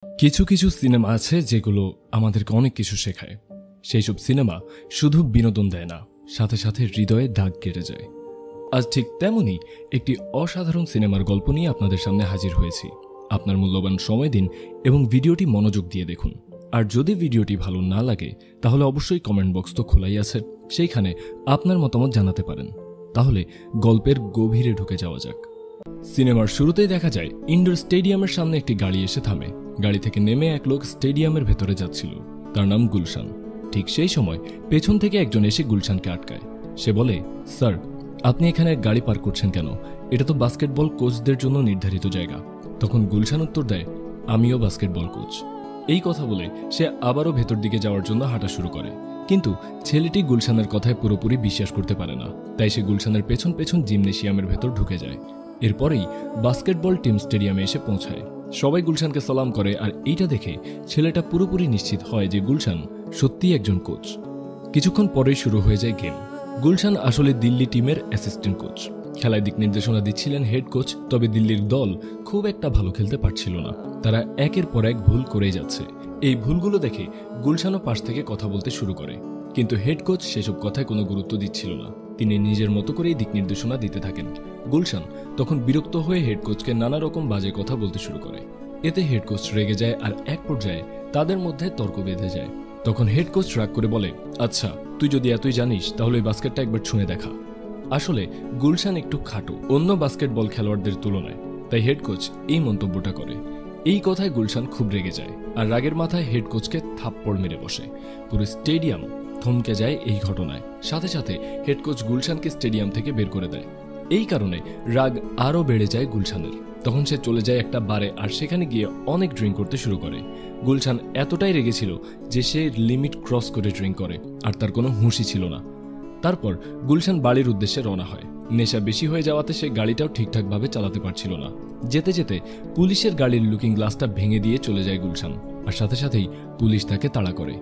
কিছু কিছু সিনেমা আছে যেগুলো আমাদেরকে অনেক কিছু শেখায়। সেই সব সিনেমা শুধু বিনোদন দেয় না, সাথে সাথে হৃদয়ে দাগ কেটে যায়। আজ ঠিক তেমনই একটি অসাধারণ সিনেমার গল্প নিয়ে আপনাদের সামনে হাজির হয়েছি। আপনার মূল্যবান সময় দিন এবং ভিডিওটি মনোযোগ দিয়ে দেখুন। আর যদি ভিডিওটি ভালো না লাগে তাহলে অবশ্যই কমেন্ট বক্স তো খোলাই আছে, সেইখানে আপনার মতামত জানাতে পারেন। তাহলে গল্পের গভীরে ঢুকে যাওয়া যাক। সিনেমার শুরুতেই দেখা যায় ইনডোর স্টেডিয়ামের সামনে একটি গাড়ি এসে থামে। গাড়ি থেকে নেমে এক লোক স্টেডিয়ামের ভেতরে যাচ্ছিল, তার নাম গুলশান। ঠিক সেই সময় পেছন থেকে একজন এসে গুলশানকে আটকায়। সে বলে, স্যার, আপনি এখানে গাড়ি পার্ক করছেন কেন? এটা তো বাস্কেটবল কোচদের জন্য নির্ধারিত জায়গা। তখন গুলশান উত্তর দেয়, আমিও বাস্কেটবল কোচ। এই কথা বলে সে আবারও ভেতর দিকে যাওয়ার জন্য হাঁটা শুরু করে, কিন্তু ছেলেটি গুলশানের কথায় পুরোপুরি বিশ্বাস করতে পারে না। তাই সে গুলশানের পেছন পেছন জিমনেশিয়ামের ভেতর ঢুকে যায়। এরপরেই বাস্কেটবল টিম স্টেডিয়ামে এসে পৌঁছায়। সবাই গুলশানকে সালাম করে, আর এইটা দেখে ছেলেটা পুরোপুরি নিশ্চিত হয় যে গুলশান সত্যিই একজন কোচ। কিছুক্ষণ পরেই শুরু হয়ে যায় গেম। গুলশান আসলে দিল্লি টিমের অ্যাসিস্ট্যান্ট কোচ। খেলায় দিক নির্দেশনা দিচ্ছিলেন হেড কোচ, তবে দিল্লির দল খুব একটা ভালো খেলতে পারছিল না। তারা একের পর এক ভুল করেই যাচ্ছে। এই ভুলগুলো দেখে গুলশানও পাশ থেকে কথা বলতে শুরু করে, কিন্তু হেড কোচ সেসব কথায় কোনো গুরুত্ব দিচ্ছিল না। তিনি নিজের মতো করেই দিক নির্দেশনা দিতে থাকেন। গুলশান তখন বিরক্ত হয়ে হেড কোচকে নানা রকম বাজে কথা বলতে শুরু করে। এতে হেড কোচ রেগে যায়, আর এক পর্যায়ে তাদের মধ্যে তর্ক বেঁধে যায়। তখন হেড কোচ রাগ করে বলে, আচ্ছা, তুই যদি এতই জানিস তাহলে ওই বাস্কেটটা একবার ছুঁয়ে দেখা। আসলে গুলশান একটু খাটো অন্য বাস্কেটবল খেলোয়াড়দের তুলনায়, তাই হেড কোচ এই মন্তব্যটা করে। এই কথায় গুলশান খুব রেগে যায়, আর রাগের মাথায় হেড কোচকে থাপ্পড় মেরে বসে। পুরো স্টেডিয়াম থমকে যায় এই ঘটনায়। সাথে সাথে হেড কোচ গুলশানকে স্টেডিয়াম থেকে বের করে দেয়। এই কারণে রাগ আরও বেড়ে যায় গুলশানের। তখন সে চলে যায় একটা বারে, আর সেখানে গিয়ে অনেক ড্রিঙ্ক করতে শুরু করে। গুলশান এতটাই রেগেছিল যে সে লিমিট ক্রস করে ড্রিঙ্ক করে, আর তার কোনো হুঁশই ছিল না। তারপর গুলশান বাড়ির উদ্দেশ্যে রওনা হয়। নেশা বেশি হয়ে যাওয়াতে সে গাড়িটাও ঠিকঠাকভাবে চালাতে পারছিল না। যেতে যেতে পুলিশের গাড়ির লুকিং গ্লাসটা ভেঙে দিয়ে চলে যায় গুলশান, আর সাথে সাথেই পুলিশ তাকে তাড়া করে।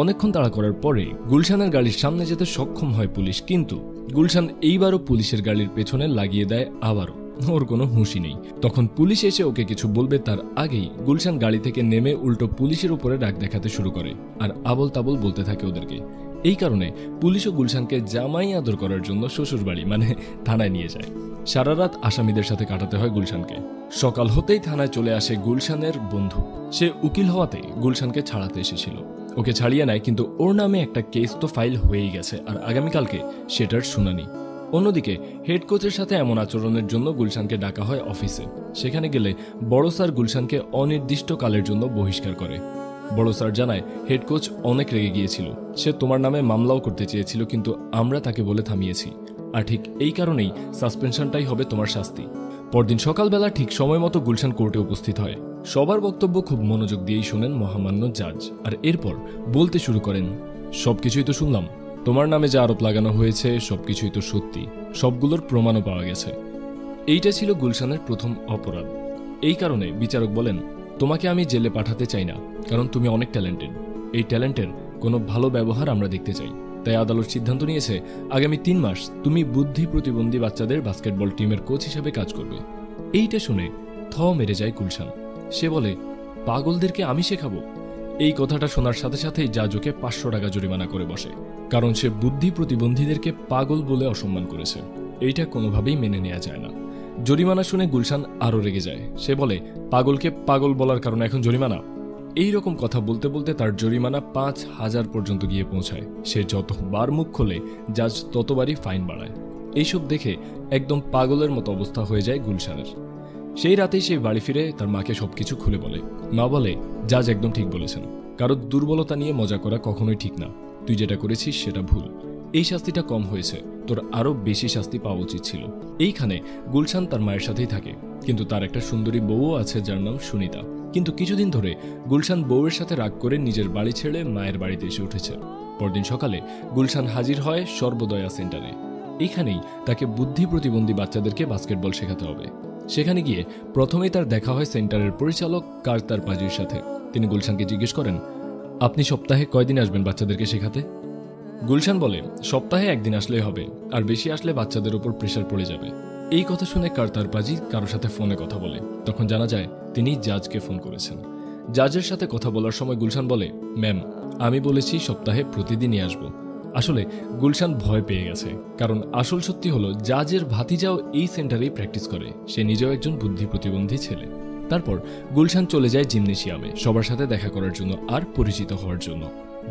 অনেকক্ষণ তাড়া করার পরে গুলশানের গাড়ির সামনে যেতে সক্ষম হয় পুলিশ, কিন্তু গুলশান এইবারও পুলিশের গাড়ির পেছনে লাগিয়ে দেয় আবারও। ওর কোনো হুঁশি নেই। তখন পুলিশ এসে ওকে কিছু বলবে তার আগেই গুলশান গাড়ি থেকে নেমে উল্টো পুলিশের উপরে রাগ দেখাতে শুরু করে, আর আবল তাবল বলতে থাকে ওদেরকে। এই কারণে পুলিশও গুলশানকে জামাই আদর করার জন্য শ্বশুর বাড়ি মানে থানায় নিয়ে যায়। সারা রাত আসামিদের সাথে কাটাতে হয় গুলশানকে। সকাল হতেই থানায় চলে আসে গুলশানের বন্ধু। সে উকিল হওয়াতে গুলশানকে ছাড়াতে এসেছিল। ওকে ছাড়িয়ে নেয়, কিন্তু ওর নামে একটা কেস তো ফাইল হয়েই গেছে, আর আগামীকালকে সেটার শুনানি। অন্যদিকে হেড কোচের সাথে এমন আচরণের জন্য গুলশানকে ডাকা হয় অফিসে। সেখানে গেলে বড় স্যার গুলশানকে অনির্দিষ্টকালের জন্য বহিষ্কার করে। বড় স্যার জানায় হেড কোচ অনেক রেগে গিয়েছিল, সে তোমার নামে মামলাও করতে চেয়েছিল, কিন্তু আমরা তাকে বলে থামিয়েছি, আর ঠিক এই কারণেই সাসপেনশনটাই হবে তোমার শাস্তি। পরদিন সকালবেলা ঠিক সময় মতো গুলশান কোর্টে উপস্থিত হয়। সবার বক্তব্য খুব মনোযোগ দিয়েই শোনেন মহামান্য জাজ, আর এরপর বলতে শুরু করেন, সবকিছুই তো শুনলাম, তোমার নামে যে আরোপ লাগানো হয়েছে সবকিছুই তো সত্যি, সবগুলোর প্রমাণও পাওয়া গেছে। এইটা ছিল গুলশানের প্রথম অপরাধ। এই কারণে বিচারক বলেন, তোমাকে আমি জেলে পাঠাতে চাই না, কারণ তুমি অনেক ট্যালেন্টেড। এই ট্যালেন্টের কোনো ভালো ব্যবহার আমরা দেখতে চাই। তাই আদালত সিদ্ধান্ত নিয়েছে আগামী 3 মাস তুমি বুদ্ধি প্রতিবন্ধী বাচ্চাদের বাস্কেটবল টিমের কোচ হিসেবে কাজ করবে। এইটা শুনে থ মেরে যায় গুলশান। সে বলে, পাগলদেরকে আমি শেখাবো? এই কথাটা শোনার সাথে সাথেই জাজ ওকে 500 টাকা জরিমানা করে বসে, কারণ সে বুদ্ধি প্রতিবন্ধীদেরকে পাগল বলে অসম্মান করেছে। এইটা কোনোভাবেই মেনে নেওয়া যায় না। জরিমানা শুনে গুলশান আরও রেগে যায়। সে বলে, পাগলকে পাগল বলার কারণে এখন জরিমানা? এই রকম কথা বলতে বলতে তার জরিমানা 5000 পর্যন্ত গিয়ে পৌঁছায়। সে যতবার মুখ খোলে জাজ ততবারই ফাইন বাড়ায়। এইসব দেখে একদম পাগলের মতো অবস্থা হয়ে যায় গুলশানের। সেই রাতেই সে বাড়ি ফিরে তার মাকে সবকিছু খুলে বলে। মা বলে, জাজ একদম ঠিক বলেছেন, কারোর দুর্বলতা নিয়ে মজা করা কখনোই ঠিক না। তুই যেটা করেছিস সেটা ভুল। এই শাস্তিটা কম হয়েছে, তোর আরো বেশি শাস্তি পাওয়া উচিত ছিল। এইখানে গুলশান তার মায়ের সাথেই থাকে, কিন্তু তার একটা সুন্দরী বউও আছে যার নাম সুনিতা। কিন্তু কিছুদিন ধরে গুলশান বউয়ের সাথে রাগ করে নিজের বাড়ি ছেড়ে মায়ের বাড়িতে এসে উঠেছে। পরদিন সকালে গুলশান হাজির হয় সর্বদয়া সেন্টারে। এইখানেই তাকে বুদ্ধি প্রতিবন্ধী বাচ্চাদেরকে বাস্কেটবল শেখাতে হবে। সেখানে গিয়ে প্রথমেই তার দেখা হয় সেন্টারের পরিচালক কার্তার পাজির সাথে। তিনি গুলশানকে জিজ্ঞেস করেন, আপনি সপ্তাহে কয়দিন আসবেন বাচ্চাদেরকে শেখাতে? গুলশান বলে, সপ্তাহে 1 দিন আসলেই হবে, আর বেশি আসলে বাচ্চাদের উপর প্রেশার পড়ে যাবে। এই কথা শুনে কার্তার পাজি কারোর সাথে ফোনে কথা বলে। তখন জানা যায় তিনি জাজকে ফোন করেছেন। জাজের সাথে কথা বলার সময় গুলশান বলে, ম্যাম আমি বলেছি সপ্তাহে প্রতিদিনই আসবো। আসলে গুলশান ভয় পেয়ে গেছে, কারণ আসল সত্যি হলো জাজের ভাতিজাও এই সেন্টারেই প্র্যাকটিস করে। সে নিজেও একজন বুদ্ধি প্রতিবন্ধী ছেলে। তারপর গুলশান চলে যায় জিমনেশিয়ামে সবার সাথে দেখা করার জন্য আর পরিচিত হওয়ার জন্য।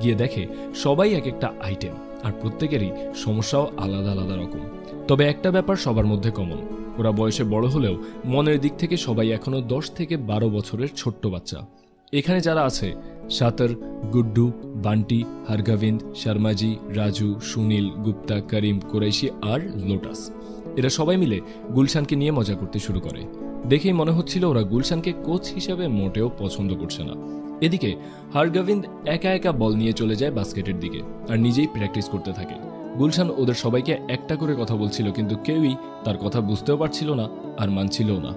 গিয়ে দেখে সবাই এক একটা আইটেম, আর প্রত্যেকেরই সমস্যাও আলাদা আলাদা রকম। তবে একটা ব্যাপার সবার মধ্যে কমন, ওরা বয়সে বড় হলেও মনের দিক থেকে সবাই এখনো 10 থেকে 12 বছরের ছোট্ট বাচ্চা। এখানে যারা আছে, সাতর, গুড্ডু, বান্টি, হারগাভিন্দ, শর্মাজি, রাজু, সুনীল, গুপ্তা, করিম, কুরাইশি আর লোটাস, এরা সবাই মিলে গুলশানকে নিয়ে মজা করতে শুরু করে। দেখেই মনে হচ্ছিল ওরা গুলশানকে কোচ হিসেবে মোটেও পছন্দ করছে না। এদিকে হারগাভিন্দ একা একা বল নিয়ে চলে যায় বাস্কেটের দিকে আর নিজেই প্র্যাকটিস করতে থাকে। গুলশান ওদের সবাইকে একটা করে কথা বলছিল, কিন্তু কেউই তার কথা বুঝতেও পারছিল না আর মানছিলও না।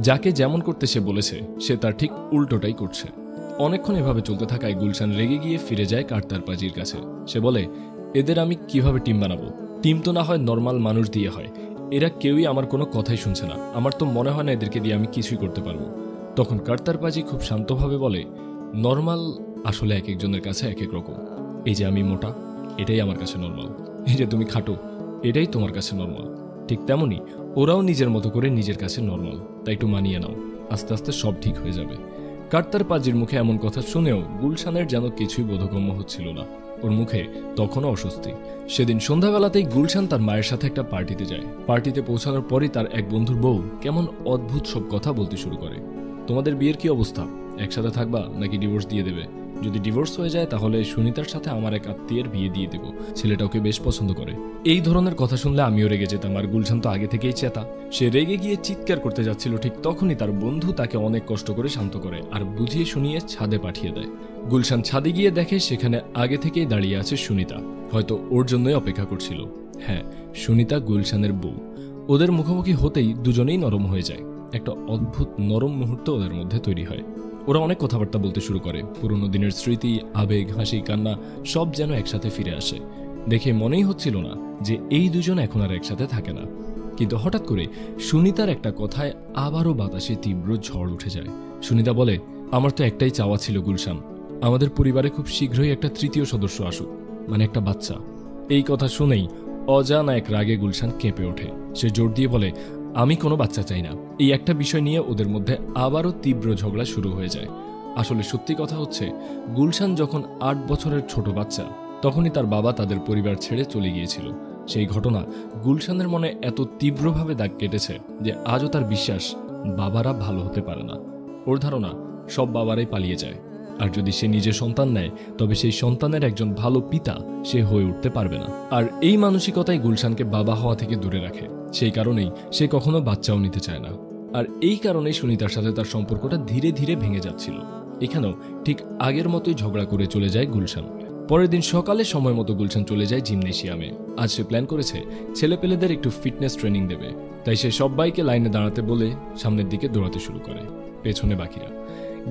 যাকে যেমন করতে সে বলেছে সে তার ঠিক উল্টোটাই করছে। অনেকক্ষণ এভাবে চলতে থাকায় গুলশান রেগে গিয়ে ফিরে যায় কার্তার পাজির কাছে। সে বলে, এদের আমি কিভাবে টিম বানাবো? টিম তো না হয় নর্মাল মানুষ দিয়ে হয়, এরা কেউই আমার কোনো কথাই শুনছে না। আমার তো মনে হয় না এদেরকে দিয়ে আমি কিছুই করতে পারবো। তখন কার্তার পাজি খুব শান্তভাবে বলে, নর্মাল আসলে এক একজনের কাছে এক এক রকম। এই যে আমি মোটা, এটাই আমার কাছে নর্মাল। এই যে তুমি খাটো, এটাই তোমার কাছে নর্মাল। ঠিক তেমনই ওরাও নিজের মতো করে নিজের কাছে নর্মাল, তাই একটু মানিয়ে নাও, আস্তে আস্তে সব ঠিক হয়ে যাবে। কার্তার পাজির মুখে এমন কথা শুনেও গুলশানের যেন কিছুই বোধগম্য হচ্ছিল না। ওর মুখে তখনও অস্বস্তি। সেদিন সন্ধ্যাবেলাতেই গুলশান তার মায়ের সাথে একটা পার্টিতে যায়। পার্টিতে পৌঁছানোর পরই তার এক বন্ধুর বউ কেমন অদ্ভুত সব কথা বলতে শুরু করে। তোমাদের বিয়ের কি অবস্থা? একসাথে থাকবা নাকি ডিভোর্স দিয়ে দেবে? যদি ডিভোর্স হয়ে যায় তাহলে সুনিতার সাথে আমার এক আত্মীয়ের বিয়ে দিয়ে দেবো, ছেলেটা ওকে বেশ পছন্দ করে। এই ধরনের কথা শুনলে আমিও রেগে যেতাম, আর গুলশান তো আগে থেকেই চেতা। সে রেগে গিয়ে চিৎকার করতে যাচ্ছিল, ঠিক তখনই তার বন্ধু তাকে অনেক কষ্ট করে শান্ত করে আর বুঝিয়ে শুনিয়ে ছাদে পাঠিয়ে দেয়। গুলশান ছাদে গিয়ে দেখে সেখানে আগে থেকেই দাঁড়িয়ে আছে সুনিতা, হয়তো ওর জন্যই অপেক্ষা করছিল। হ্যাঁ, সুনিতা গুলশানের বউ। ওদের মুখোমুখি হতেই দুজনেই নরম হয়ে যায়। একটা অদ্ভুত নরম মুহূর্ত ওদের মধ্যে তৈরি হয়। ওরা অনেক কথাবার্তা বলতে শুরু করে। পুরনো দিনের স্মৃতি, আবেগ, হাসি, কান্না সব যেন একসাথে ফিরে আসে। দেখে মনেই হচ্ছিল না যে এই দুজন এখন আর একসাথে থাকে না। কিন্তু হঠাৎ করে সুনিতার একটা কথায় আবারও বাতাসে তীব্র ঝড় উঠে যায়। সুনিতা বলে, আমার তো একটাই চাওয়া ছিল গুলশান, আমাদের পরিবারে খুব শীঘ্রই একটা তৃতীয় সদস্য আসুক, মানে একটা বাচ্চা। এই কথা শুনেই অজানা এক রাগে গুলশান কেঁপে ওঠে। সে জোর দিয়ে বলে, আমি কোনো বাচ্চা চাই না। এই একটা বিষয় নিয়ে ওদের মধ্যে আবারও তীব্র ঝগড়া শুরু হয়ে যায়। আসলে সত্যি কথা হচ্ছে, গুলশান যখন 8 বছরের ছোট বাচ্চা তখনই তার বাবা তাদের পরিবার ছেড়ে চলে গিয়েছিল। সেই ঘটনা গুলশানের মনে এত তীব্রভাবে দাগ কেটেছে যে আজও তার বিশ্বাস বাবারা ভালো হতে পারে না। ওর ধারণা সব বাবারাই পালিয়ে যায়, আর যদি সে নিজে সন্তান নেয় তবে সেই সন্তানের একজন ভালো পিতা সে হয়ে উঠতে পারবে না। আর এই মানসিকতাই গুলশানকে বাবা হওয়া থেকে দূরে রাখে। সেই কারণেই সে কখনো বাচ্চাও নিতে চায় না। আর এই কারণেই সুনিতার সাথে তার সম্পর্কটা ধীরে ধীরে ভেঙে যাচ্ছিল। এখানেও ঠিক আগের মতোই ঝগড়া করে চলে যায় গুলশান। পরের দিন সকালে সময় মতো গুলশান চলে যায় জিমনেশিয়ামে। আজ সে প্ল্যান করেছে ছেলেপেলেদের একটু ফিটনেস ট্রেনিং দেবে। তাই সে সবাইকে লাইনে দাঁড়াতে বলে সামনের দিকে দৌড়াতে শুরু করে, পেছনে বাকিরা।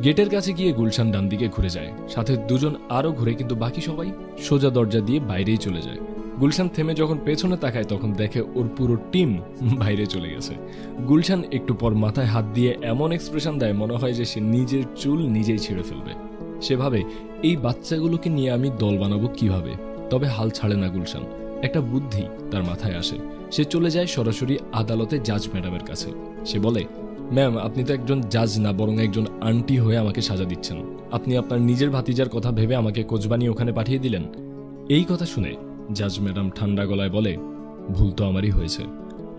গেটের কাছে গিয়ে গুলশান ডান দিকে ঘুরে যায়, সাথে দুজন আরও ঘুরে, কিন্তু বাকি সবাই সোজা দরজা দিয়ে বাইরেই চলে যায়। গুলশান থেমে যখন পেছনে তাকায় তখন দেখে ওর পুরো টিম বাইরে চলে গেছে। গুলশান একটু পর মাথায় হাত দিয়ে এমন এক্সপ্রেশন দেয় মনে হয় যে সে নিজের চুল নিজেই ছিঁড়ে ফেলবে। সেভাবে এই বাচ্চাগুলোকে নিয়ে আমি দল বানাবো কিভাবে? তবে হাল ছাড়ে না গুলশান। একটা বুদ্ধি তার মাথায় আসে। সে চলে যায় সরাসরি আদালতে জাজ ম্যাডামের কাছে। সে বলে, ম্যাম, আপনি তো একজন জাজ না, বরং একজন আন্টি হয়ে আমাকে সাজা দিচ্ছেন। আপনি আপনার নিজের ভাতিজার কথা ভেবে আমাকে কোচ বানিয়ে ওখানে পাঠিয়ে দিলেন। এই কথা শুনে জাজ ম্যাডাম ঠান্ডা গলায় বলে, ভুল তো আমারই হয়েছে।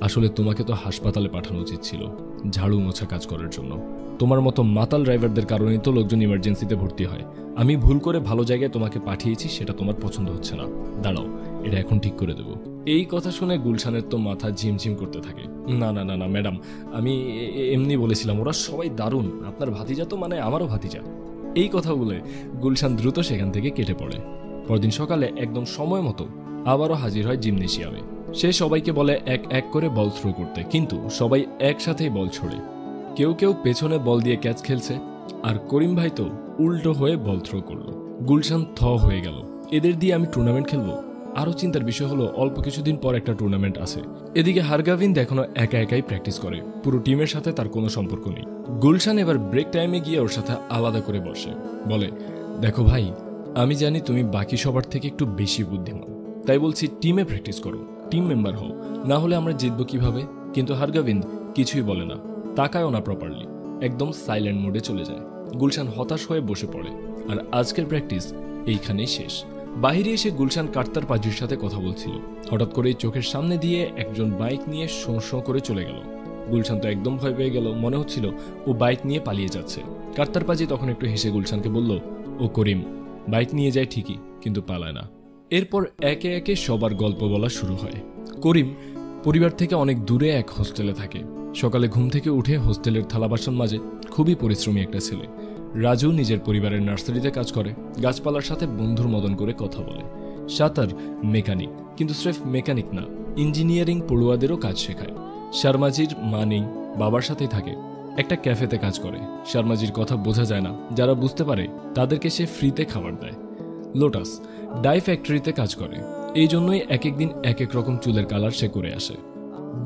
আসলে তোমাকে তো হাসপাতালে পাঠানো উচিত ছিল ঝাড়ু মোছা কাজ করার জন্য। তোমার মতো মাতাল ড্রাইভারদের কারণেই তো লোকজন ইমার্জেন্সিতে ভর্তি হয়। আমি ভুল করে ভালো জায়গায় তোমাকে পাঠিয়েছি, সেটা তোমার পছন্দ হচ্ছে না। দাঁড়াও, এটা এখন ঠিক করে দেবো। এই কথা শুনে গুলশানের তো মাথা ঝিমঝিম করতে থাকে। না না না না ম্যাডাম, আমি এমনি বলেছিলাম, ওরা সবাই দারুণ, আপনার ভাতিজা তো মানে আমারও ভাতিজা। এই কথা বলে গুলশান দ্রুত সেখান থেকে কেটে পড়ে। পরদিন সকালে একদম সময় মতো আবারও হাজির হয় জিমনেশিয়ামে। সে সবাইকে বলে এক এক করে বল থ্রো করতে, কিন্তু সবাই একসাথেই বল ছোড়ে। কেউ কেউ পেছনে বল দিয়ে ক্যাচ খেলছে, আর করিম ভাই তো উল্টো হয়ে বল থ্রো করলো। গুলশান থ হয়ে গেল। এদের দিয়ে আমি টুর্নামেন্ট খেলবো? আরও চিন্তার বিষয় হলো অল্প কিছুদিন পর একটা টুর্নামেন্ট আছে। এদিকে হারগাভিন্দ এখনো একা একাই প্র্যাকটিস করে, পুরো টিমের সাথে তার কোনো সম্পর্ক নেই। গুলশান এবার ব্রেক টাইমে গিয়ে ওর সাথে আলাদা করে বসে, বলে, দেখো ভাই, আমি জানি তুমি বাকি সবার থেকে একটু বেশি বুদ্ধিমান, তাই বলছি টিমে প্র্যাকটিস করো, টিম মেম্বার হও, না হলে আমরা জিতবো কিভাবে? কিন্তু হারগাভিন্দ কিছুই বলে না, তাকায়ও না প্রপারলি, একদম সাইলেন্ট মোডে চলে যায়। গুলশান হতাশ হয়ে বসে পড়ে, আর আজকের প্র্যাকটিস এইখানেই শেষ। বাইরে এসে গুলশান কার্তার পাজির সাথে কথা বলছিল, হঠাৎ করেই চোখের সামনে দিয়ে একজন বাইক নিয়ে শোঁ শোঁ করে চলে গেল। গুলশান তো একদম ভয় পেয়ে গেল, মনে হচ্ছিল ও বাইক নিয়ে পালিয়ে যাচ্ছে। কার্তার পাজি তখন একটু হেসে গুলশানকে বলল, ও করিম, বাইক নিয়ে যায় ঠিকই, কিন্তু পালায় না। এরপর একে একে সবার গল্প বলা শুরু হয়। করিম পরিবার থেকে অনেক দূরে এক হোস্টেলে থাকে। সকালে ঘুম থেকে উঠে হোস্টেলের থালা বাসন মাজে, খুবই পরিশ্রমী একটা ছেলে। রাজু নিজের পরিবারের নার্সারিতে কাজ করে, গাছপালার সাথে বন্ধুর মতন করে কথা বলে। সাতার মেকানিক, কিন্তু স্রেফ মেকানিক না, ইঞ্জিনিয়ারিং পড়ুয়াদেরও কাজ শেখায়। শর্মাজির মা নেই, বাবার সাথেই থাকে, একটা ক্যাফেতে কাজ করে। শর্মাজির কথা বোঝা যায় না, যারা বুঝতে পারে তাদেরকে সে ফ্রিতে খাবার দেয়। লোটাস ডাই ফ্যাক্টরিতে কাজ করে, এই জন্যই এক একদিন এক এক রকম চুলের কালার সে করে আসে।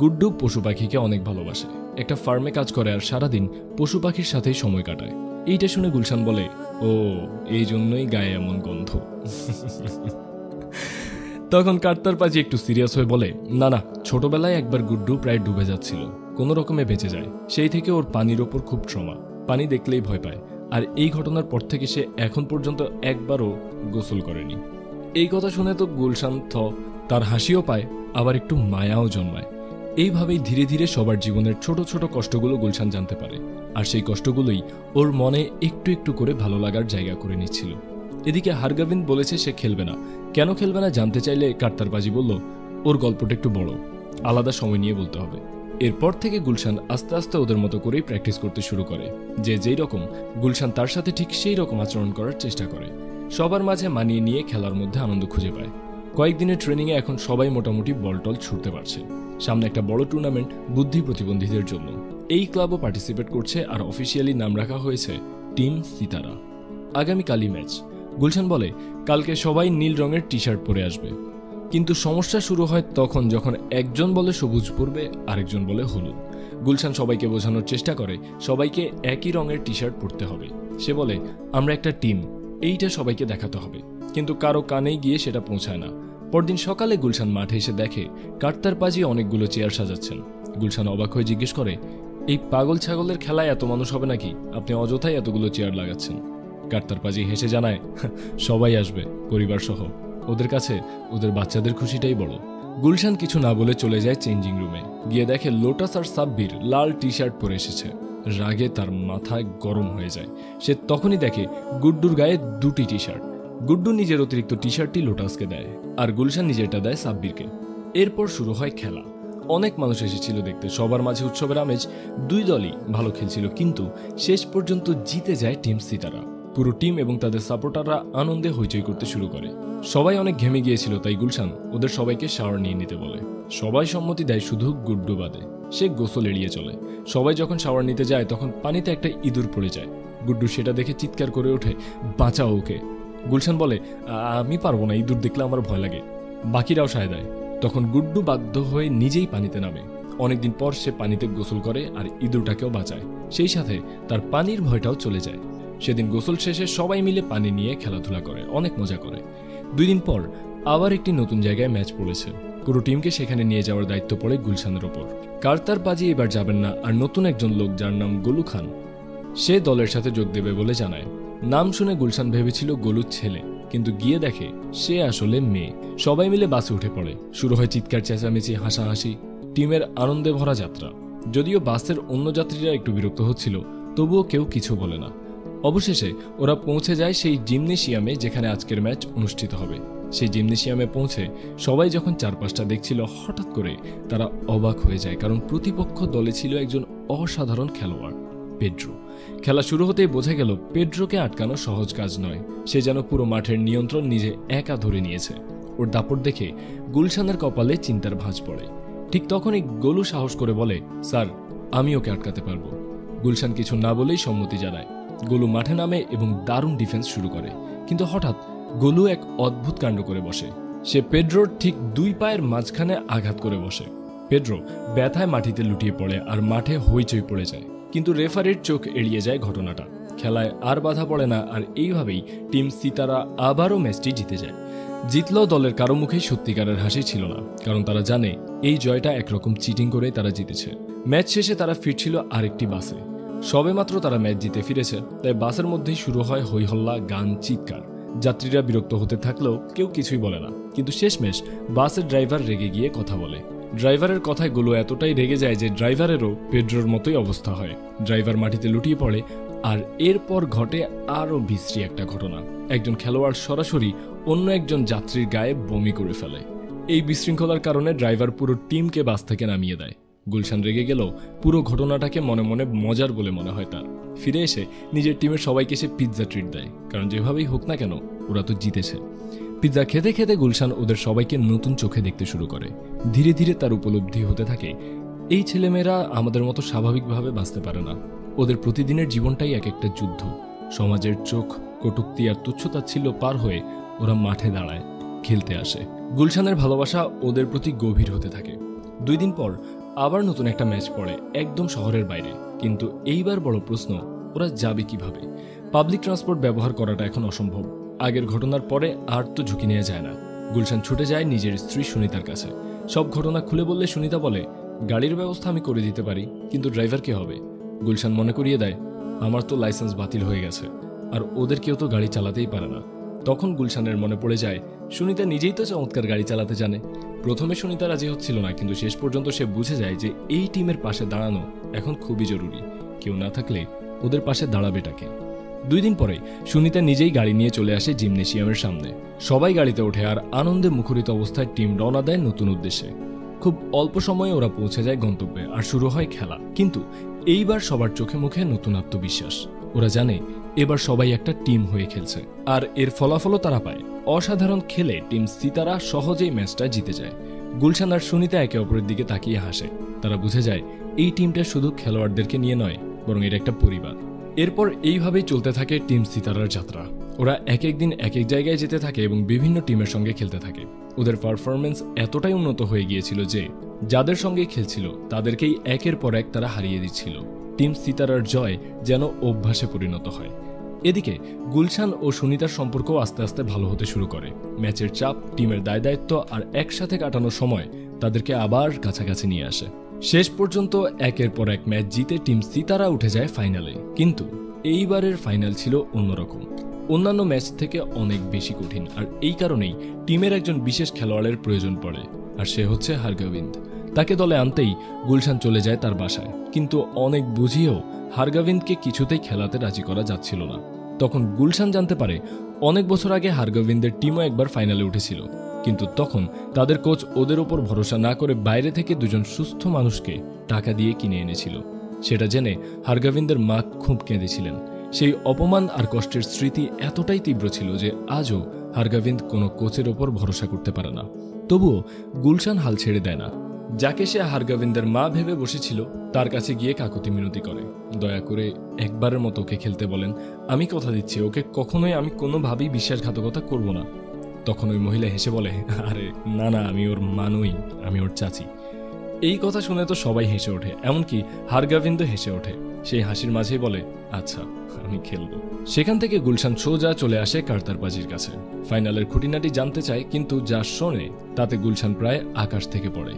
গুড্ডু পশু পাখিকে অনেক ভালোবাসে, একটা ফার্মে কাজ করে আর সারাদিন পশু পাখির সাথেই সময় কাটায়। এইটা শুনে গুলশান বলে, ও, এই জন্যই গায়ে এমন গন্ধ। তখন কার্তার পাজি একটু সিরিয়াস হয়ে বলে, না না, ছোটবেলায় একবার গুড্ডু প্রায় ডুবে যাচ্ছিল, কোনো রকমে বেঁচে যায়, সেই থেকে ওর পানির ওপর খুব ট্রমা, পানি দেখলেই ভয় পায়, আর এই ঘটনার পর থেকে সে এখন পর্যন্ত একবারও গোসল করেনি। এই কথা শুনে তো গুলশান তার হাসিও পায়, আবার একটু মায়াও জন্মায়। এইভাবেই ধীরে ধীরে সবার জীবনের ছোট ছোট কষ্টগুলো গুলশান জানতে পারে, আর সেই কষ্টগুলোই ওর মনে একটু একটু করে ভালো লাগার জায়গা করে নিচ্ছিল। এদিকে হারগাভিন্দ বলেছে সে খেলবে না। কেন খেলবে না জানতে চাইলে কার্তার পাজি বলল, ওর গল্পটা একটু বড়, আলাদা সময় নিয়ে বলতে হবে। এরপর থেকে গুলশান আস্তে আস্তে ওদের মতো করেই প্র্যাকটিস করতে শুরু করে। যে যেই রকম, গুলশান তার সাথে ঠিক সেই রকম আচরণ করার চেষ্টা করে। সবার মাঝে মানিয়ে নিয়ে খেলার মধ্যে আনন্দ খুঁজে পায়। কয়েকদিনের ট্রেনিংয়ে এখন সবাই মোটামুটি বলটল ছুটতে পারছে। সামনে একটা বড় টুর্নামেন্ট বুদ্ধি প্রতিবন্ধীদের জন্য, এই ক্লাবও পার্টিসিপেট করছে, আর অফিসিয়ালি নাম রাখা হয়েছে টিম সিতারা। আগামীকালই ম্যাচ। গুলশান বলে, কালকে সবাই নীল রঙের টি শার্ট পরে আসবে। কিন্তু সমস্যা শুরু হয় তখন যখন একজন বলে সবুজ পরবে, আরেকজন বলে হলুদ। গুলশান সবাইকে বোঝানোর চেষ্টা করে সবাইকে একই রঙের টি শার্ট পরতে হবে। সে বলে, আমরা একটা টিম, এইটা সবাইকে দেখাতে হবে, কিন্তু কারো কানেই গিয়ে সেটা পৌঁছায় না। পরদিন সকালে গুলশান মাঠে এসে দেখে কার্তার পাজি অনেকগুলো চেয়ার সাজাচ্ছেন। গুলশান অবাক হয়ে জিজ্ঞেস করে, এই পাগল ছাগলের খেলায় এত মানুষ হবে নাকি? আপনি অযথাই এতগুলো চেয়ার লাগাচ্ছেন। কার্তার পাজি হেসে জানায়, সবাই আসবে, পরিবার সহ, ওদের কাছে ওদের বাচ্চাদের খুশিটাই বড়। গুলশান কিছু না বলে চলে যায় চেঞ্জিং রুমে, গিয়ে দেখে লোটাস আর সাব্বির লাল টি শার্ট পরে এসেছে। রাগে তার মাথায় গরম হয়ে যায়। সে তখনই দেখে গুড্ডুর গায়ে দুটি টি শার্ট। গুড্ডু নিজের অতিরিক্ত টি শার্টটি লোটাসকে দেয়, আর গুলশান নিজেরটা দেয় সাব্বিরকে। এরপর শুরু হয় খেলা। অনেক মানুষ এসেছিল দেখতে, সবার মাঝে উৎসবের আমেজ। দুই দলই ভালো খেলছিল, কিন্তু শেষ পর্যন্ত জিতে যায় টিম সিতারা। পুরো টিম এবং তাদের সাপোর্টাররা আনন্দে হইচই করতে শুরু করে। সবাই অনেক ঘেমে গিয়েছিল, তাই গুলশান ওদের সবাইকে শাওয়ার নিয়ে নিতে বলে। সবাই সম্মতি দেয়, শুধু গুড্ডু বাদে। সে গোসল এড়িয়ে চলে। সবাই যখন শাওয়ার নিতে যায় তখন পানিতে একটা ইঁদুর পড়ে যায়। গুড্ডু সেটা দেখে চিৎকার করে ওঠে, বাঁচাও ওকে। গুলশান বলে, আমি পারবো না, ইঁদুর দেখলে আমার ভয় লাগে। বাকিরাও সায় দেয়। তখন গুড্ডু বাধ্য হয়ে নিজেই পানিতে নামে। অনেকদিন পর সে পানিতে গোসল করে আর ইঁদুরটাকেও বাঁচায়। সেই সাথে তার পানির ভয়টাও চলে যায়। সেদিন গোসল শেষে সবাই মিলে পানি নিয়ে খেলাধুলা করে, অনেক মজা করে। 2 দিন পর আবার একটি নতুন জায়গায় ম্যাচ পড়েছে। পুরো টিমকে সেখানে নিয়ে যাওয়ার দায়িত্ব পড়ে গুলশানের ওপর। কার্তার পাজি এবার যাবেন না, আর নতুন একজন লোক যার নাম গোলু খান, সে দলের সাথে যোগ দেবে বলে জানায়। নাম শুনে গুলশান ভেবেছিল গোলুর ছেলে, কিন্তু গিয়ে দেখে সে আসলে মেয়ে। সবাই মিলে বাসে উঠে পড়ে। শুরু হয় চিৎকার চেঁচামেচি, হাসাহাসি, টিমের আনন্দে ভরা যাত্রা। যদিও বাসের অন্য যাত্রীরা একটু বিরক্ত হচ্ছিল, তবুও কেউ কিছু বলে না। অবশেষে ওরা পৌঁছে যায় সেই জিমনেশিয়ামে যেখানে আজকের ম্যাচ অনুষ্ঠিত হবে। সেই জিমনেশিয়ামে পৌঁছে সবাই যখন চারপাশটা দেখছিল, হঠাৎ করে তারা অবাক হয়ে যায়, কারণ প্রতিপক্ষ দলে ছিল একজন অসাধারণ খেলোয়াড়, পেড্রো। খেলা শুরু হতেই বোঝা গেল পেড্রোকে আটকানো সহজ কাজ নয়। সে যেন পুরো মাঠের নিয়ন্ত্রণ নিজে একা ধরে নিয়েছে। ওর দাপট দেখে গুলশানের কপালে চিন্তার ভাঁজ পড়ে। ঠিক তখনই গোলু সাহস করে বলে, স্যার, আমি ওকে আটকাতে পারবো। গুলশান কিছু না বলেই সম্মতি জানায়। গোলু মাঠে নামে এবং দারুণ ডিফেন্স শুরু করে। কিন্তু হঠাৎ গোলু এক অদ্ভুত কাণ্ড করে বসে। সে পেড্রোর ঠিক 2 পায়ের মাঝখানে আঘাত করে বসে। পেড্রো ব্যথায় মাটিতে লুটিয়ে পড়ে আর মাঠে হইচই পড়ে যায়, কিন্তু রেফারির চোখ এড়িয়ে যায় ঘটনাটা। খেলায় আর বাধা পড়ে না, আর এইভাবেই টিম সিতারা আবারও ম্যাচটি জিতে যায়। জিতলেও দলের কারো মুখেই সত্যিকারের হাসি ছিল না, কারণ তারা জানে এই জয়টা একরকম চিটিং করে তারা জিতেছে। ম্যাচ শেষে তারা ফিরছিল আরেকটি বাসে। সবেমাত্র তারা ম্যাচ জিতে ফিরেছে, তাই বাসের মধ্যেই শুরু হয় হইহল্লা, গান, চিৎকার। যাত্রীরা বিরক্ত হতে থাকলেও কেউ কিছুই বলে না, কিন্তু শেষমেশ বাসের ড্রাইভার রেগে গিয়ে কথা বলে। ড্রাইভারের কথায় গুলো এতটাই রেগে যায় যে ড্রাইভারেরও পেড্রোর মতোই অবস্থা হয়। ড্রাইভার মাটিতে লুটিয়ে পড়ে, আর এরপর ঘটে আরও বিশ্রী একটা ঘটনা। একজন খেলোয়াড় সরাসরি অন্য একজন যাত্রীর গায়ে বমি করে ফেলে। এই বিশৃঙ্খলার কারণে ড্রাইভার পুরো টিমকে বাস থেকে নামিয়ে দেয়। গুলশান রেগে গেলেও পুরো ঘটনাটাকে মনে মনে মজার বলে মনে হয় তার। ফিরে এসে নিজের টিমের সবাইকে সে পিৎজা ট্রিট দেয়, কারণ যেভাবেই হোক না কেন ওরা তো জিতেছে। পিৎজা খেতে খেতে গুলশান ওদের সবাইকে নতুন চোখে দেখতে শুরু করে। ধীরে ধীরে তার উপলব্ধি হতে থাকে এই ছেলেমেয়েরা আমাদের মতো স্বাভাবিকভাবে বাঁচতে পারে না। ওদের প্রতিদিনের জীবনটাই এক একটা যুদ্ধ। সমাজের চোখ, কটূক্তি আর তুচ্ছতাচ্ছিল্য পার হয়ে ওরা মাঠে দাঁড়ায়, খেলতে আসে। গুলশানের ভালোবাসা ওদের প্রতি গভীর হতে থাকে। 2 দিন পর আবার নতুন একটা ম্যাচ পড়ে একদম শহরের বাইরে, কিন্তু এইবার বড় প্রশ্ন, ওরা যাবে কিভাবে? পাবলিক ট্রান্সপোর্ট ব্যবহার করাটা এখন অসম্ভব। আগের ঘটনার পরে আর তো ঝুঁকি নেওয়া যায় না। গুলশান ছুটে যায় নিজের স্ত্রী সুনিতার কাছে। সব ঘটনা খুলে বললে সুনিতা বলে, গাড়ির ব্যবস্থা আমি করে দিতে পারি, কিন্তু ড্রাইভার কে হবে? গুলশান মনে করিয়ে দেয়, আমার তো লাইসেন্স বাতিল হয়ে গেছে, আর ওদের কেউ তো গাড়ি চালাতেই পারে না। তখন গুলশানের মনে পড়ে যায় সুনিতা নিজেই তো চমৎকার গাড়ি চালাতে জানে। প্রথমে সুনিতা রাজি হচ্ছিল না, কিন্তু শেষ পর্যন্ত সে বুঝে যায় যে এই টিমের পাশে দাঁড়ানো এখন খুবই জরুরি। কেউ না থাকলে ওদের পাশে দাঁড়াবেটাকে। 2 দিন পরে সুনিতা নিজেই গাড়ি নিয়ে চলে আসে জিমনেশিয়ামের সামনে। সবাই গাড়িতে ওঠে আর আনন্দে মুখরিত অবস্থায় টিম রওনা দেয় নতুন উদ্দেশ্যে। খুব অল্প সময়ে ওরা পৌঁছে যায় গন্তব্যে, আর শুরু হয় খেলা। কিন্তু এইবার সবার চোখে মুখে নতুন আত্মবিশ্বাস। ওরা জানে এবার সবাই একটা টিম হয়ে খেলছে, আর এর ফলাফলও তারা পায়। অসাধারণ খেলে টিম সিতারা সহজেই ম্যাচটা জিতে যায়। গুলশান আর সুনিতা একে অপরের দিকে তাকিয়ে হাসে। তারা বুঝে যায় এই টিমটা শুধু খেলোয়াড়দেরকে নিয়ে নয়, বরং এটা একটা পরিবার। এরপর এইভাবেই চলতে থাকে টিম সিতারার যাত্রা। ওরা এক এক দিন এক এক জায়গায় যেতে থাকে এবং বিভিন্ন টিমের সঙ্গে খেলতে থাকে। ওদের পারফরমেন্স এতটাই উন্নত হয়ে গিয়েছিল যে যাদের সঙ্গে খেলছিল তাদেরকেই একের পর এক তারা হারিয়ে দিচ্ছিল। টিম সিতারার জয় যেন অভ্যাসে পরিণত হয়। এদিকে গুলশান ও সুনিতার সম্পর্ক আস্তে আস্তে ভালো হতে শুরু করে। ম্যাচের চাপ, টিমের দায়-দায়িত্ব আর একসাথে কাটানোর সময় তাদেরকে আবার কাছাকাছি নিয়ে আসে। শেষ পর্যন্ত একের পর এক ম্যাচ জিতে টিম সিতারা উঠে যায় ফাইনালে। কিন্তু এইবারের ফাইনাল ছিল অন্যরকম, অন্যান্য ম্যাচ থেকে অনেক বেশি কঠিন। আর এই কারণেই টিমের একজন বিশেষ খেলোয়াড়ের প্রয়োজন পড়ে, আর সে হচ্ছে হারগোবিন্দ। তাকে দলে আনতেই গুলশান চলে যায় তার বাসায়, কিন্তু অনেক বুঝিয়েও হারগোবিন্দকে কিছুতেই খেলাতে রাজি করা যাচ্ছিল না। তখন গুলশান জানতে পারে অনেক বছর আগে হারগোবিন্দের টিমও একবার ফাইনালে উঠেছিল, কিন্তু তখন তাদের কোচ ওদের উপর ভরসা না করে বাইরে থেকে 2জন সুস্থ মানুষকে টাকা দিয়ে কিনে এনেছিল। সেটা জেনে হারগোবিন্দের মা খুব কেঁদেছিলেন। সেই অপমান আর কষ্টের স্মৃতি এতটাই তীব্র ছিল যে আজও হারগোবিন্দ কোনো কোচের ওপর ভরসা করতে পারে না। তবুও গুলশান হাল ছেড়ে দেয় না। যাকে সে হারগোবিন্দের মা ভেবে বসেছিল তার কাছে গিয়ে কাকুতি মিনতি করে, দয়া করে একবারের মতো ওকে খেলতে বলেন। আমি কথা দিচ্ছি, ওকে কখনোই আমি কোনোভাবেই বিশ্বাসঘাতকতা করব না। তখন ওই মহিলা হেসে বলে, আরে না না, আমি ওর মা নই, আমি ওর চাচি। এই কথা শুনে তো সবাই হেসে ওঠে, এমনকি হারগোবিন্দ হেসে ওঠে। সেই হাসির মাঝেই বলে, আচ্ছা আমি খেলবো। সেখান থেকে গুলশান সোজা চলে আসে কার্তারবাজির কাছে। ফাইনালের খুঁটিনাটি জানতে চায়, কিন্তু যা শোনে তাতে গুলশান প্রায় আকাশ থেকে পড়ে।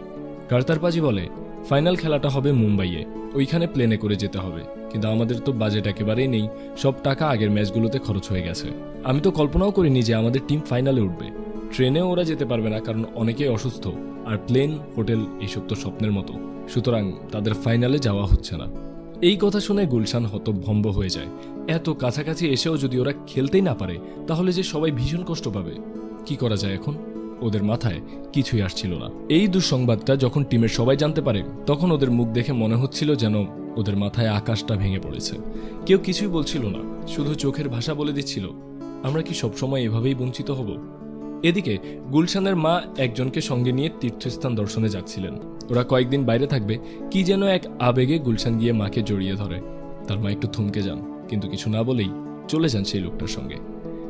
কার্তারবাজি বলে, ফাইনাল খেলাটা হবে মুম্বাইয়ে, ওইখানে প্লেনে করে যেতে হবে, কিন্তু আমাদের তো বাজেট একেবারেই নেই। সব টাকা আগের ম্যাচগুলোতে খরচ হয়ে গেছে। আমি তো কল্পনাও করিনি যে আমাদের টিম ফাইনালে উঠবে। ট্রেনেও ওরা যেতে পারবে না, কারণ অনেকেই অসুস্থ, আর প্লেন, হোটেল এইসব তো স্বপ্নের মতো। সুতরাং তাদের ফাইনালে যাওয়া হচ্ছে না। এই কথা শুনে গুলশান হতভম্ব হয়ে যায়। এত কাছাকাছি এসেও যদি ওরা খেলতেই না পারে, তাহলে যে সবাই ভীষণ কষ্ট পাবে। কি করা যায় এখন? ওদের মাথায় কিছুই আসছিল না। এই দুঃসংবাদটা যখন টিমের সবাই জানতে পারে, তখন ওদের মুখ দেখে মনে হচ্ছিল যেন ওদের মাথায় আকাশটা ভেঙে পড়েছে। কেউ কিছুই বলছিল না, শুধু চোখের ভাষা বলে দিচ্ছিল, আমরা কি সবসময় এভাবেই বঞ্চিত হব? এদিকে গুলশানের মা একজনকে সঙ্গে নিয়ে তীর্থস্থান দর্শনে যাচ্ছিলেন। ওরা কয়েকদিন বাইরে থাকবে। কি যেন এক আবেগে গুলশান গিয়ে মাকে জড়িয়ে ধরে। তার মা একটু থমকে যান, কিন্তু কিছু না বলেই চলে যান সেই লোকটার সঙ্গে।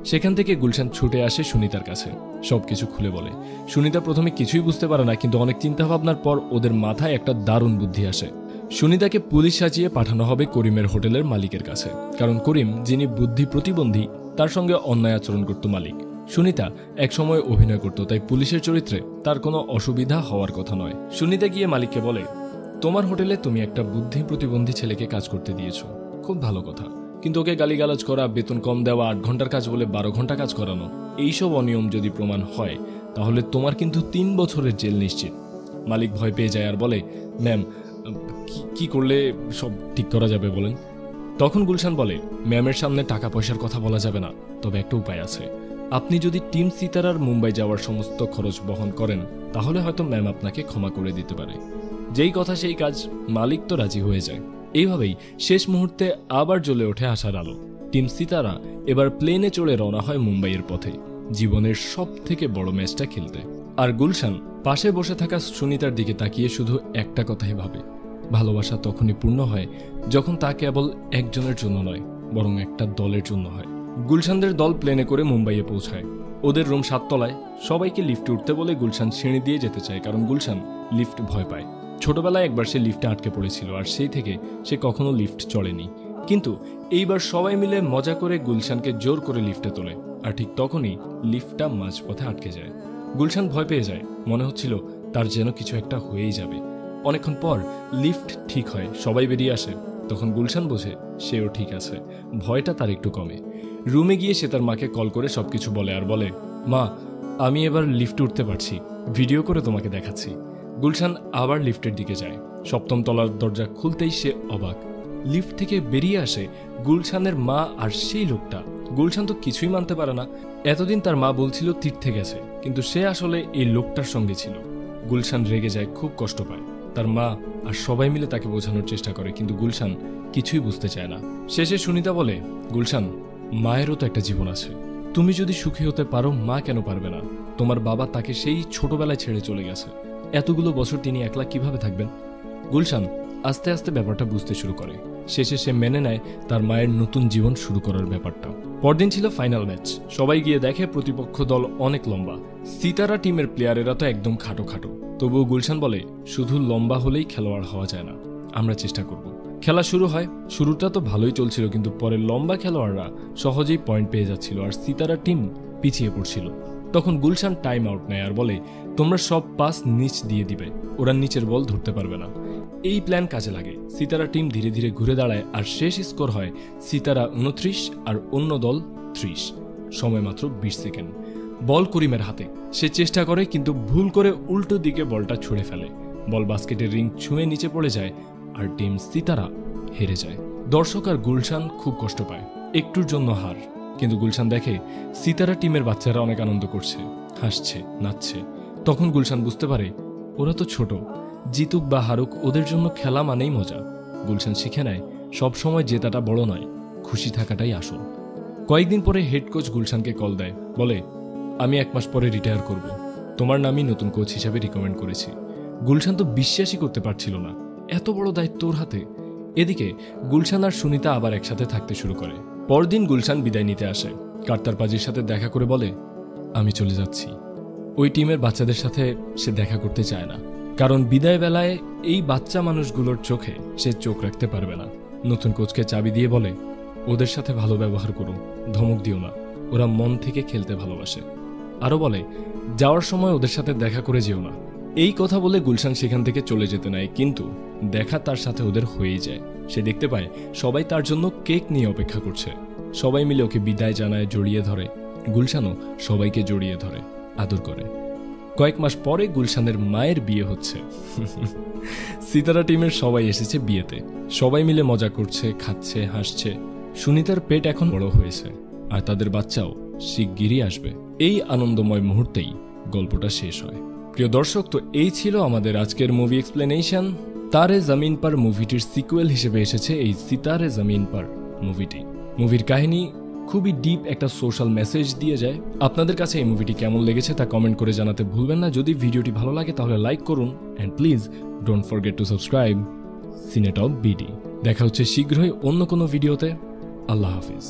সেখান থেকে গুলশান ছুটে আসে সুনিতার কাছে, সবকিছু খুলে বলে। সুনিতা প্রথমে কিছুই বুঝতে পারে না, কিন্তু অনেক চিন্তা ভাবনার পর ওদের মাথায় একটা দারুণ বুদ্ধি আসে। সুনিতাকে পুলিশ সাজিয়ে পাঠানো হবে করিমের হোটেলের মালিকের কাছে, কারণ করিম যিনি বুদ্ধি প্রতিবন্ধী তার সঙ্গে অন্যায় আচরণ করত মালিক। সুনিতা একসময় অভিনয় করত, তাই পুলিশের চরিত্রে তার কোনো অসুবিধা হওয়ার কথা নয়। সুনিতা গিয়ে মালিককে বলে, তোমার হোটেলে তুমি একটা বুদ্ধি প্রতিবন্ধী ছেলেকে কাজ করতে দিয়েছো, খুব ভালো কথা, কিন্তু ওকে গালিগালাজ করা, বেতন কম দেওয়া, 8 ঘন্টার কাজ বলে 12 ঘন্টা কাজ করানো, এইসব অনিয়ম যদি প্রমাণ হয় তাহলে তোমার কিন্তু 3 বছরের জেল নিশ্চিত। মালিক ভয় পেয়ে যায় আর বলে, ম্যাম কি করলে সব ঠিক করা যাবে বলেন? তখন গুলশান বলে, ম্যামের সামনে টাকা পয়সার কথা বলা যাবে না, তবে একটা উপায় আছে। আপনি যদি টিম সিতারার মুম্বাই যাওয়ার সমস্ত খরচ বহন করেন তাহলে হয়তো ম্যাম আপনাকে ক্ষমা করে দিতে পারে। যেই কথা সেই কাজ, মালিক তো রাজি হয়ে যায়। এইভাবেই শেষ মুহূর্তে আবার জ্বলে ওঠে আশার আলো। টিম সিতারা এবার প্লেনে চড়ে রওনা হয় মুম্বাইয়ের পথে, জীবনের সব থেকে বড় ম্যাচটা খেলতে। আর গুলশান পাশে বসে থাকা সুনিতার দিকে তাকিয়ে শুধু একটা কথাই ভাবে, ভালোবাসা তখনই পূর্ণ হয় যখন তা কেবল একজনের জন্য নয়, বরং একটা দলের জন্য হয়। গুলশানদের দল প্লেনে করে মুম্বাইয়ে পৌঁছায়। ওদের রুম 7 তলায়। সবাইকে লিফটে উঠতে বলে গুলশান সিঁড়ি দিয়ে যেতে চায়, কারণ গুলশান লিফট ভয় পায়। ছোটবেলায় একবার সে লিফটে আটকে পড়েছিল, আর সেই থেকে সে কখনো লিফট চড়েনি। কিন্তু এইবার সবাই মিলে মজা করে গুলশানকে জোর করে লিফটে তোলে, আর ঠিক তখনই লিফটটা মাঝপথে আটকে যায়। গুলশান ভয় পেয়ে যায়, মনে হচ্ছিল তার যেন কিছু একটা হয়েই যাবে। অনেকক্ষণ পর লিফট ঠিক হয়, সবাই বেরিয়ে আসে। তখন গুলশান বোঝে সেও ঠিক আছে, ভয়টা তার একটু কমে। রুমে গিয়ে সে তার মাকে কল করে সবকিছু বলে আর বলে, মা আমি এবার লিফটে উঠতে পারছি, ভিডিও করে তোমাকে দেখাচ্ছি। গুলশান আবার লিফটের দিকে যায়। 7ম তলার দরজা খুলতেই সে অবাক। লিফট থেকে বেরিয়ে আসে গুলশানের মা আর সেই লোকটা। গুলশান তো কিছুই মানতে পারে না। এতদিন তার মা বলছিল তীর্থে গেছে, কিন্তু সে আসলে এই লোকটার সঙ্গে ছিল। গুলশান রেগে যায়, খুব কষ্ট পায়। তার মা আর সবাই মিলে তাকে বোঝানোর চেষ্টা করে, কিন্তু গুলশান কিছুই বুঝতে চায় না। শেষে সুনিতা বলে, গুলশান মায়েরও তো একটা জীবন আছে, তুমি যদি সুখী হতে পারো মা কেন পারবে না? তোমার বাবা তাকে সেই ছোটবেলায় ছেড়ে চলে গেছে, এতগুলো বছর তিনি একলা কিভাবে থাকবেন? গুলশান আস্তে আস্তে ব্যাপারটা বুঝতে শুরু করে। শেষে সে মেনে নেয় তার মায়ের নতুন জীবন শুরু করার ব্যাপারটা। পরদিন ছিল ফাইনাল ম্যাচ। সবাই গিয়ে দেখে প্রতিপক্ষ দল অনেক লম্বা। সিতারা টিমের প্লেয়ারেরা তো একদম খাটো খাটো। তবুও গুলশান বলে, শুধু লম্বা হলেই খেলোয়াড় হওয়া যায় না, আমরা চেষ্টা করব। খেলা শুরু হয়। শুরুটা তো ভালোই চলছিল, কিন্তু পরে লম্বা খেলোয়াড়রা সহজেই পয়েন্ট পেয়ে যাচ্ছিল আর সিতারা টিম পিছিয়ে পড়ছিল। তখন গুলশান টাইম আউট নেয় আর বলে, তোমরা সব পাস নিচ দিয়ে দিবে, ওরা নিচের বল ধরতে পারবে না। এই প্ল্যান কাজে লাগে। সিতারা টিম ধীরে ধীরে ঘুরে দাঁড়ায় আর শেষ স্কোর হয় সিতারা 29 আর অন্য দল 30। সময় মাত্র 20 সেকেন্ড। বল করিমের হাতে। সে চেষ্টা করে, কিন্তু ভুল করে উল্টো দিকে বলটা ছুঁড়ে ফেলে। বল বাস্কেটের রিং ছুঁয়ে নিচে পড়ে যায় আর টিম সিতারা হেরে যায়। দর্শক আর গুলশান খুব কষ্ট পায়, একটুর জন্য হার। কিন্তু গুলশান দেখে সিতারা টিমের বাচ্চারা অনেক আনন্দ করছে, হাসছে, নাচছে। তখন গুলশান বুঝতে পারে ওরা তো ছোট, জিতুক বা হারুক ওদের জন্য খেলা মানেই মজা। গুলশান শিখে নেয় সবসময় জেতাটা বড় নয়, খুশি থাকাটাই আসল। কয়েকদিন পরে হেড কোচ গুলশানকে কল দেয়, বলে, আমি 1 মাস পরে রিটায়ার করব, তোমার নামই নতুন কোচ হিসাবে রিকমেন্ড করেছি। গুলশান তো বিশ্বাসই করতে পারছিল না, এত বড় দায়িত্ব ওর হাতে। এদিকে গুলশান আর সুনিতা আবার একসাথে থাকতে শুরু করে। পরদিন গুলশান বিদায় নিতে আসে। কার্তার পাজির সাথে দেখা করে বলে, আমি চলে যাচ্ছি। ওই টিমের বাচ্চাদের সাথে সে দেখা করতে চায় না, কারণ বিদায় বেলায় এই বাচ্চা মানুষগুলোর চোখে সে চোখ রাখতে পারবে না। নতুন কোচকে চাবি দিয়ে বলে, ওদের সাথে ভালো ব্যবহার করো, ধমক দিও না, ওরা মন থেকে খেলতে ভালোবাসে। আরো বলে, যাওয়ার সময় ওদের সাথে দেখা করে যেও না। এই কথা বলে গুলশান সেখান থেকে চলে যেতে নেয়, কিন্তু দেখা তার সাথে ওদের হয়েই যায়। সে দেখতে পায় সবাই তার জন্য কেক নিয়ে অপেক্ষা করছে। সবাই মিলে ওকে বিদায় জানায়, জড়িয়ে ধরে। গুলশানও সবাইকে জড়িয়ে ধরে, আদর করে। কয়েক মাস পরে গুলশানের মায়ের বিয়ে হচ্ছে। সিতারা টিমের সবাই এসেছে বিয়েতে। সবাই মিলে মজা করছে, খাচ্ছে, হাসছে। সুনিতার পেট এখন বড় হয়েছে আর তাদের বাচ্চাও শিগগিরই আসবে। এই আনন্দময় মুহূর্তেই গল্পটা শেষ হয়। প্রিয় দর্শক, তো এই ছিল আমাদের আজকের মুভি এক্সপ্লেনেশন। তারে জমিন পার মুভিটির সিকুয়েল হিসেবে এসেছে এই সিতারে জমিন পার মুভিটি। মুভির কাহিনী খুবই ডিপ একটা সোশ্যাল মেসেজ দিয়ে যায়। আপনাদের কাছে এই মুভিটি কেমন লেগেছে তা কমেন্ট করে জানাতে ভুলবেন না। যদি ভিডিওটি ভালো লাগে তাহলে লাইক করুন, and please don't forget to subscribe সিনেটপ বিডি। দেখা হচ্ছে শীঘ্রই অন্য কোনো ভিডিওতে। আল্লাহ হাফিজ।